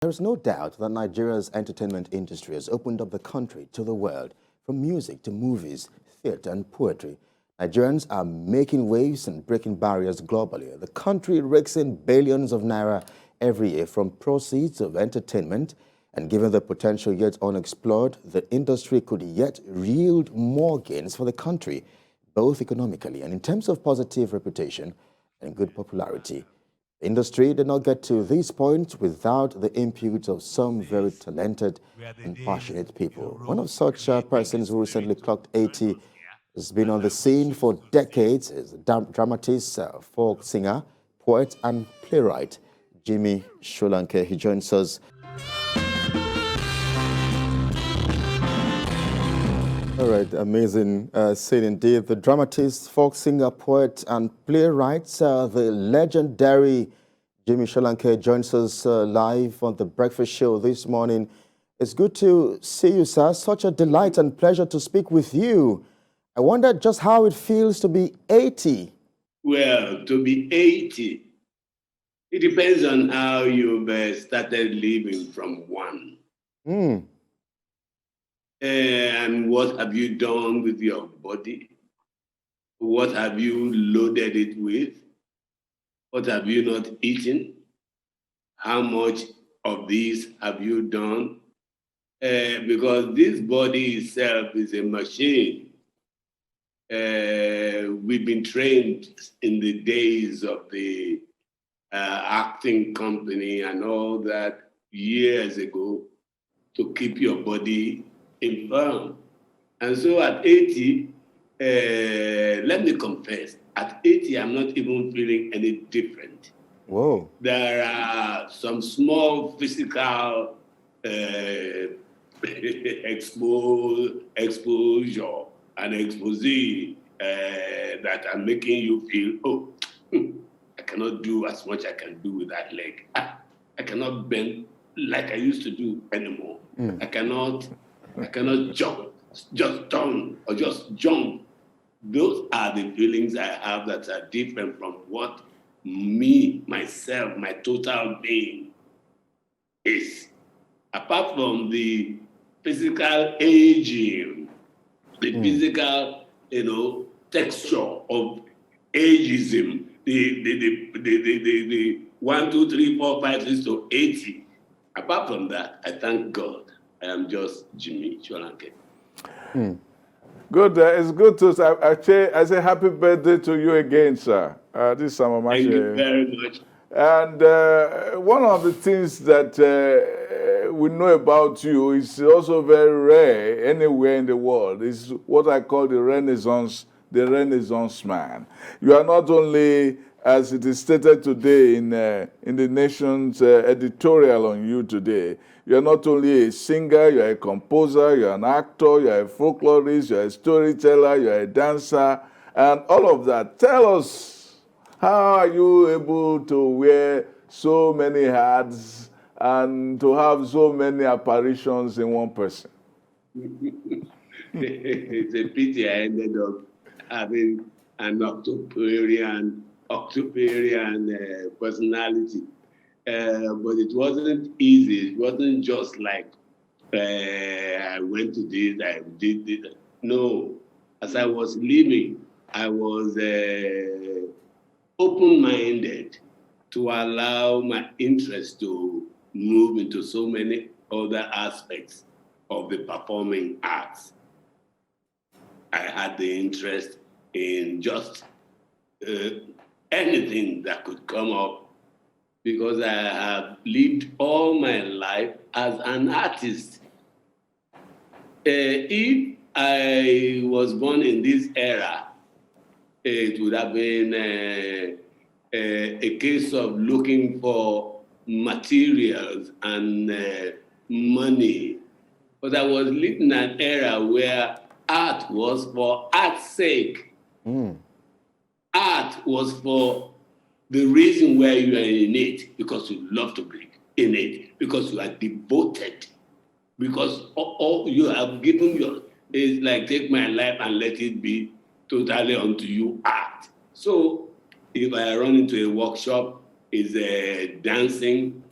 There is no doubt that Nigeria's entertainment industry has opened up the country to the world, from music to movies, theatre and poetry. Nigerians are making waves and breaking barriers globally. The country rakes in billions of naira every year from proceeds of entertainment, and given the potential yet unexplored, the industry could yet yield more gains for the country, both economically and in terms of positive reputation and good popularity. The industry did not get to this point without the input of some very talented and passionate people. One of such persons who recently clocked 80 has been on the scene for decades is dramatist, folk singer, poet, and playwright Jimi Solanke. He joins us. All right, amazing scene indeed. The dramatist, folk singer, poet, and playwright, the legendary Jimi Solanke joins us live on the breakfast show this morning. It's good to see you, sir. Such a delight and pleasure to speak with you. I wonder just how it feels to be 80. Well, to be 80, it depends on how you've started living from one. And what have you done with your body? What have you loaded it with? What have you not eaten? How much of this have you done? Because this body itself is a machine. We've been trained in the days of the acting company and all that years ago to keep your body infirm. And so at 80, let me confess, at 80, I'm not even feeling any different. Whoa. There are some small physical exposure and expose that are making you feel, oh, I cannot do as much I can do with that leg. I cannot bend like I used to do anymore. I cannot jump, just turn or just jump. Those are the feelings I have that are different from what me, myself, my total being is. Apart from the physical aging, the physical, texture of ageism, the 1, 2, 3, 4, 5, 6 to 80. Apart from that, I thank God I am just Jimi Solanke. Good. It's good to I say happy birthday to you again, sir. This summer, Thank you very much. And one of the things that we know about you is also very rare anywhere in the world. Is what I call the Renaissance man. You are not only, as it is stated today in the Nation's editorial on you today, you are not only a singer, you are a composer, you are an actor, you are a folklorist, you are a storyteller, you are a dancer, and all of that. Tell us, how are you able to wear so many hats and to have so many apparitions in one person? It's a pity I ended up having an octoparian personality. But it wasn't easy. It wasn't just like I went to this, I did this. No. As I was living, I was open-minded to allow my interest to move into so many other aspects of the performing arts. I had the interest in just anything that could come up because I have lived all my life as an artist. If I was born in this era, it would have been a case of looking for materials and money. But I was living in an era where art was for art's sake. Art was for the reason why you are in it, because you love to be in it, because you are devoted, because all you have given your, is like take my life and let it be totally unto you art. So if I run into a workshop, it's dancing,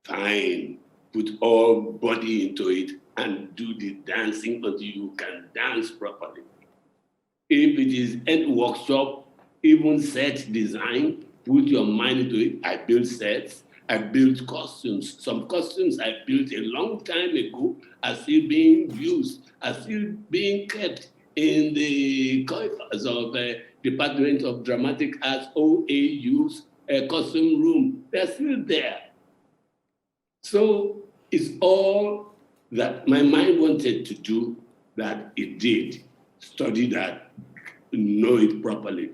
fine, put all body into it and do the dancing until you can dance properly. If it is a workshop, even set design, put your mind into it. I build sets, I build costumes. Some costumes I built a long time ago are still being used, are still being kept in the coffers of the Department of Dramatic Arts, OAU's costume room. They're still there. So it's all that my mind wanted to do that it did. Study that, know it properly.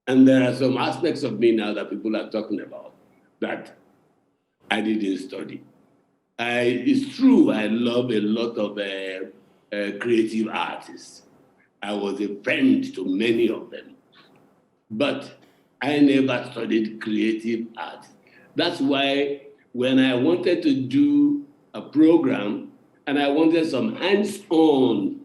And there are some aspects of me now that people are talking about that I didn't study. It's true, I love a lot of creative artists. I was a friend to many of them. But I never studied creative art. That's why when I wanted to do a program and I wanted some hands-on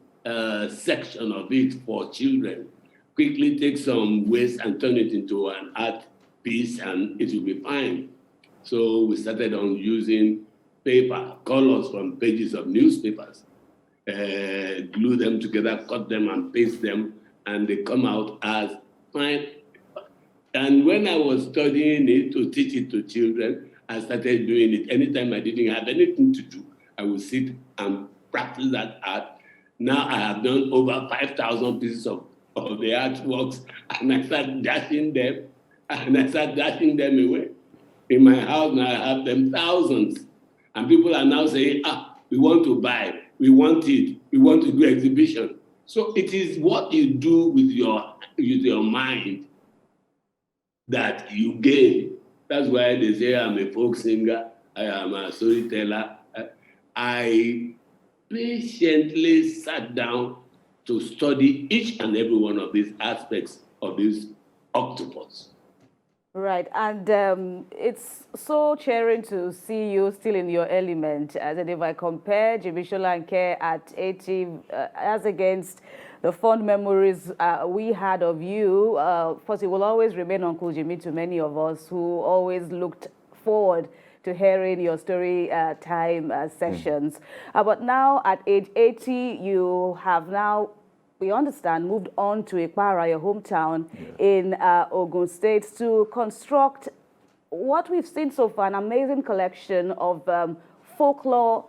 section of it for children, quickly take some waste and turn it into an art piece and it will be fine. So we started on using paper, colors from pages of newspapers, glue them together, cut them and paste them, and they come out as fine. And when I was studying it to teach it to children, I started doing it. Anytime I didn't have anything to do, I would sit and practice that art. Now I have done over 5,000 pieces of the artworks, and I start dashing them, away. In my house now, I have them thousands. And people are now saying, we want to buy, we want it, we want to do exhibition. So it is what you do with your mind that you gain. That's why they say I'm a folk singer, I am a storyteller. I patiently sat down to study each and every one of these aspects of this octopus. Right, and it's so cheering to see you still in your element. As if I compare Jimi Solanke at 80 as against the fond memories we had of you, of course, it will always remain Uncle Jimmy to many of us who always looked forward to hearing your story time sessions. But now at age 80, you have now, we understand, moved on to Ikpara, your hometown, in Ogun State, to construct what we've seen so far, an amazing collection of folklore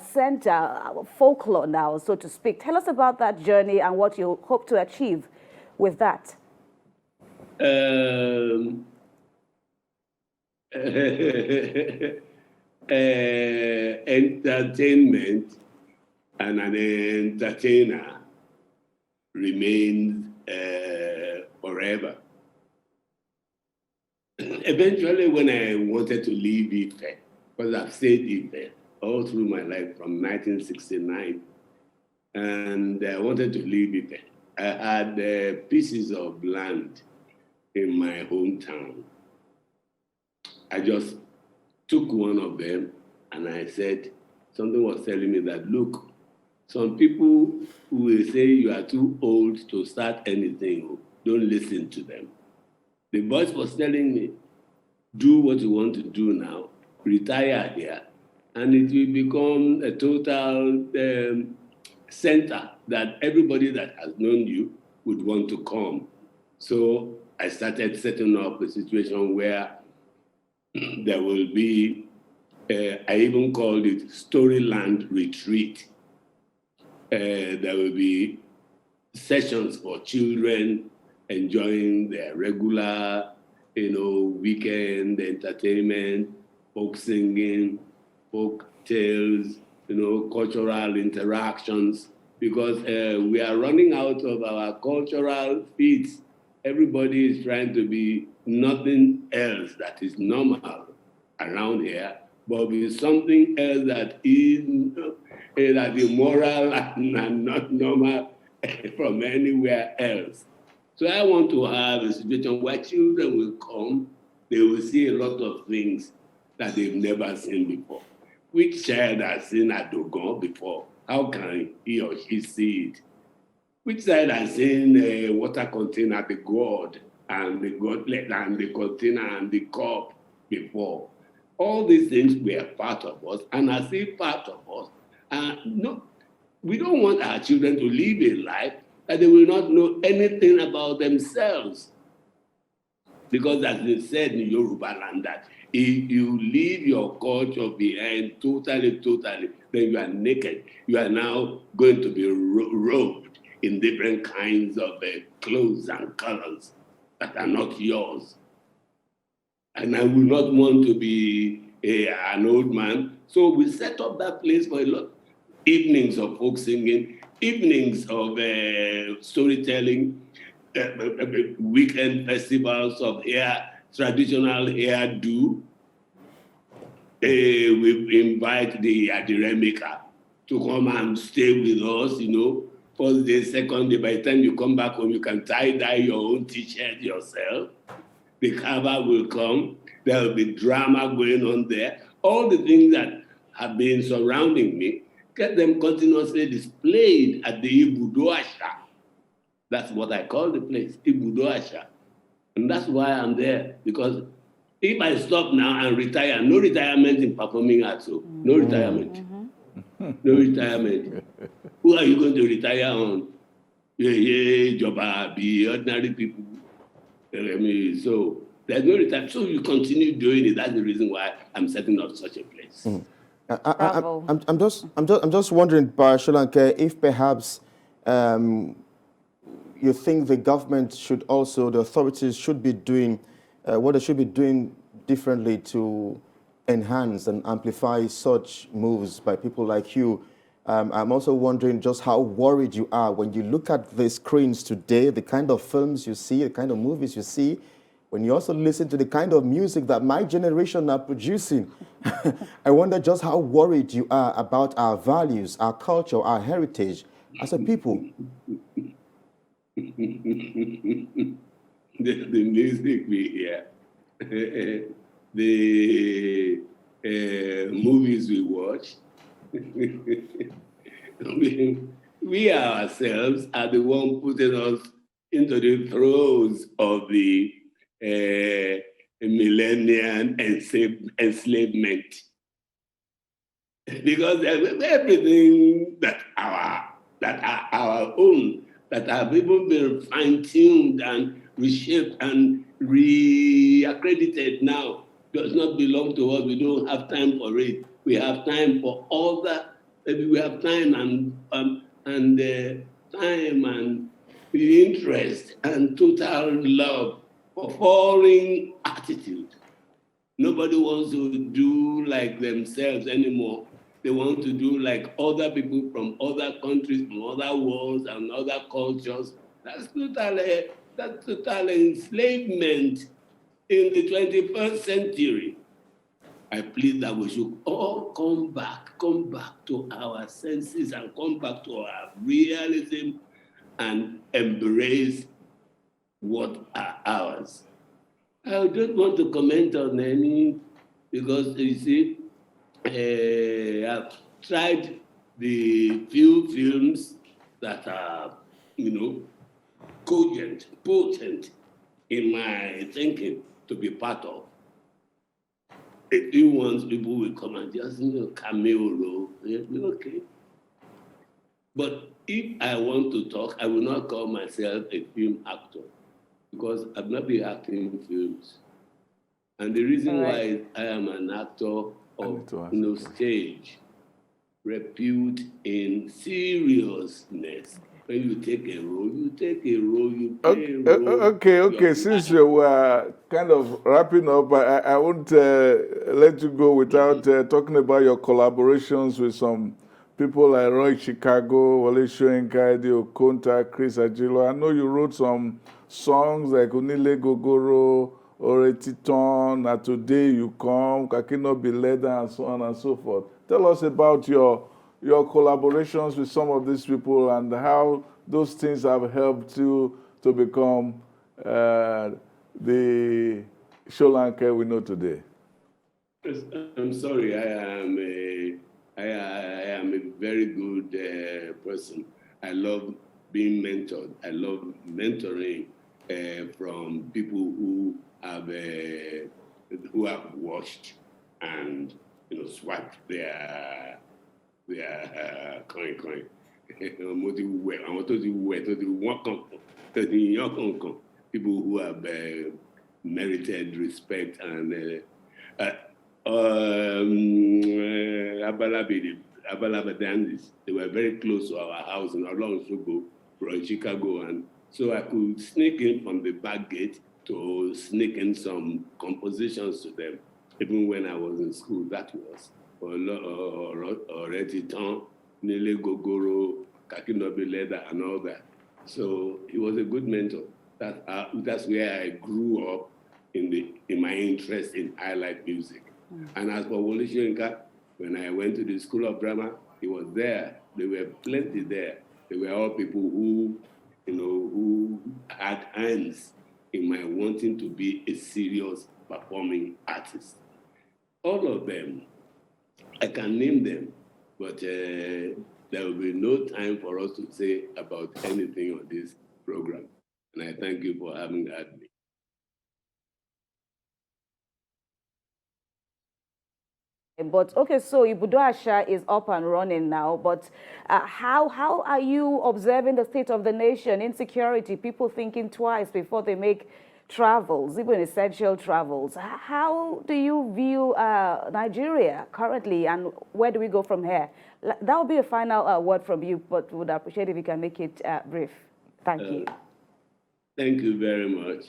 center, folklore now, so to speak. Tell us about that journey and what you hope to achieve with that. Entertainment and an entertainer remains forever. Eventually, when I wanted to leave Ife, because I've stayed Ife all through my life from 1969, and I wanted to leave Ife, I had pieces of land in my hometown. I just took one of them and I said, something was telling me that, look, some people will say you are too old to start anything. Don't listen to them. The voice was telling me, do what you want to do now, retire here, and it will become a total center that everybody that has known you would want to come. So I started setting up a situation where there will be, I even called it Storyland Retreat. There will be sessions for children enjoying their regular, weekend entertainment, folk singing, folk tales, cultural interactions, because we are running out of our cultural feats. Everybody is trying to be nothing else that is normal around here, but with something else that is immoral and not normal from anywhere else. So I want to have a situation where children will come, they will see a lot of things that they've never seen before. Which child has seen Adogon before? How can he or she see it? Which child has seen a water container, the gourd, and the goblet, and the container, and the cup before? All these things were part of us and are still part of us. No, we don't want our children to live a life that they will not know anything about themselves. Because as they said in Yoruba land, that if you leave your culture behind totally, then you are naked. You are now going to be robed in different kinds of clothes and colors that are not yours. And I would not want to be an old man. So we set up that place for a lot. Evenings of folk singing, evenings of storytelling, weekend festivals of traditional hairdo. We invite the Adiremeka to come and stay with us, first day, second day. By the time you come back home, you can tie-dye your own t-shirt yourself. The cover will come. There will be drama going on there. All the things that have been surrounding me, get them continuously displayed at the Ibudo Asha. That's what I call the place, Ibudo Asha. And that's why I'm there. Because if I stop now and retire, no retirement in performing arts. So no retirement. No retirement. Who are you going to retire on? Joba, be ordinary people. So there's no retirement. So you continue doing it. That's the reason why I'm setting up such a place. I'm just wondering, Solanke, if perhaps you think the government should also, the authorities should be doing what they should be doing differently to enhance and amplify such moves by people like you. I'm also wondering just how worried you are when you look at the screens today, the kind of films you see, the kind of movies you see, when you also listen to the kind of music that my generation are producing. I wonder just how worried you are about our values, our culture, our heritage as a people. The music we hear, the movies we watch, we ourselves are the one putting us into the throes of the millennium enslavement. Because everything that are our own, that have even been fine-tuned and reshaped and reaccredited now, does not belong to us. We don't have time for it. We have time for all that. We have time and time and the interest and total love for foreign attitude. Nobody wants to do like themselves anymore. They want to do like other people from other countries, from other worlds and other cultures. That's total enslavement in the 21st century. I plead that we should all come back to our senses and come back to our realism and embrace what are ours. I don't want to comment on any, because you see, I've tried the few films that are, cogent, potent in my thinking to be part of. A few ones people will come and just cameo role, okay. But if I want to talk, I will not call myself a film actor because I've not been acting in films. And the reason why I am an actor of stage, repute in seriousness. When you take a role, you play a role. Okay. Since you are kind of wrapping up, I won't let you go without talking about your collaborations with some people like Roy Chicago, Wale Soyinka, Eddie Okonta, Chris Ajilo. I know you wrote some songs like Unile Gogoro, Ore Titon, and Today You Come, Kakino Be Leather, and so on and so forth. Tell us about your collaborations with some of these people and how those things have helped you to become the Solanke we know today. I'm sorry, I am a very good person. I love being mentored. I love mentoring from people who have watched and swipe their coin. People who have merited respect and Abalabadandis, they were very close to our house in Olong Sugo, from Chicago, and so I could sneak in from the back gate to sneak in some compositions to them, even when I was in school. That was Oretiton, Nile Gogoro, Kakinobi Leather, and all that. So he was a good mentor. That's where I grew up in my interest in highlight music. And as for Wole Soyinka, when I went to the School of Drama, he was there. There were plenty there. They were all people who had hands in my wanting to be a serious performing artist. All of them, I can name them, but there will be no time for us to say about anything on this program. And I thank you for having had me. But okay, so Ibudo Asha is up and running now, but how are you observing the state of the nation, insecurity, people thinking twice before they make travels, even essential travels? How do you view Nigeria currently, and where do we go from here? That will be a final word from you, but would appreciate if you can make it brief. Thank you. Thank you very much.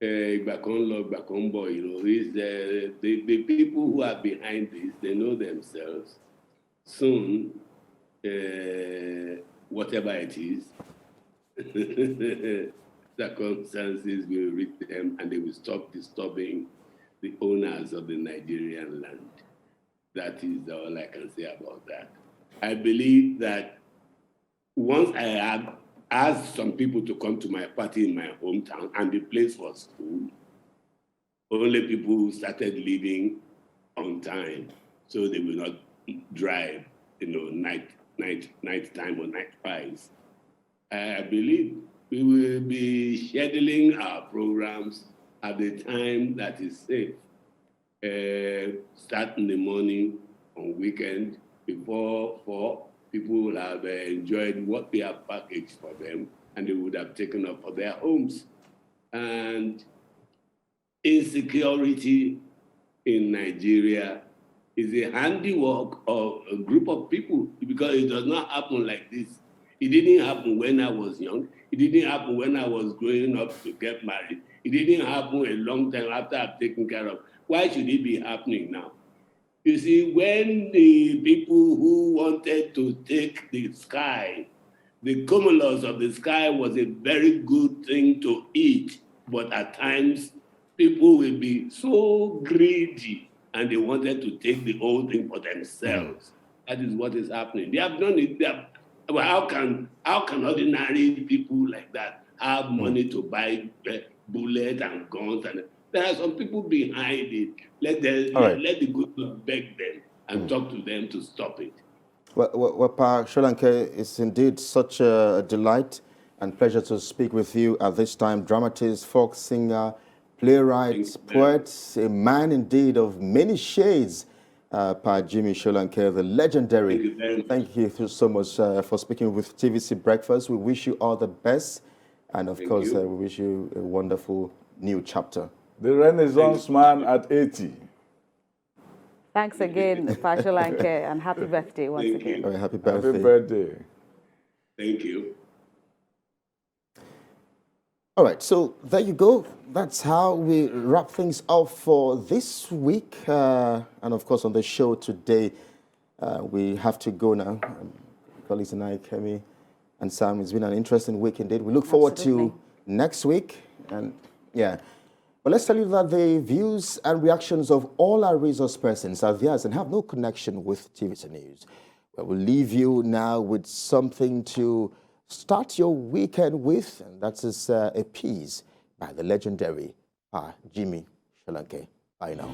Back on boy, is the people who are behind this, they know themselves. Soon, whatever it is, circumstances will reach them and they will stop disturbing the owners of the Nigerian land. That is all I can say about that. I believe that once I have asked some people to come to my party in my hometown, and the place was full, only people who started leaving on time, so they will not drive, night time or night files. I believe we will be scheduling our programs at the time that is safe. Start in the morning, on weekend, before 4, people will have enjoyed what we have packaged for them, and they would have taken up for their homes. And insecurity in Nigeria is a handiwork of a group of people, because it does not happen like this. It didn't happen when I was young. It didn't happen when I was growing up to get married. It didn't happen a long time after I've taken care of. Why should it be happening now? You see, when the people who wanted to take the sky, the cumulus of the sky was a very good thing to eat, but at times people will be so greedy and they wanted to take the whole thing for themselves. That is what is happening. They have done it. Well, how can ordinary people like that have money to buy bullets and guns? And there are some people behind it. Let the good Lord beg them and talk to them to stop it. Well, Pa Solanke, it's indeed such a delight and pleasure to speak with you at this time. Dramatist, folk singer, playwright, poet, a man indeed of many shades. Pa Jimi Solanke, the legendary. Thank you so much for speaking with TVC Breakfast. We wish you all the best. And of course, we wish you a wonderful new chapter. The Renaissance man at 80. Thanks again, Pa Solanke, and happy birthday once again. Very happy birthday. Happy birthday. Thank you. All right, so there you go. That's how we wrap things up for this week. And of course, on the show today, we have to go now. Colleagues and I, Kemi and Sam, it's been an interesting week indeed. We look forward to next week. And yeah. But let's tell you that the views and reactions of all our resource persons are theirs and have no connection with TVC News. Well, we'll leave you now with something to start your weekend with, and that is a piece by the legendary Jimi Solanke. Bye now.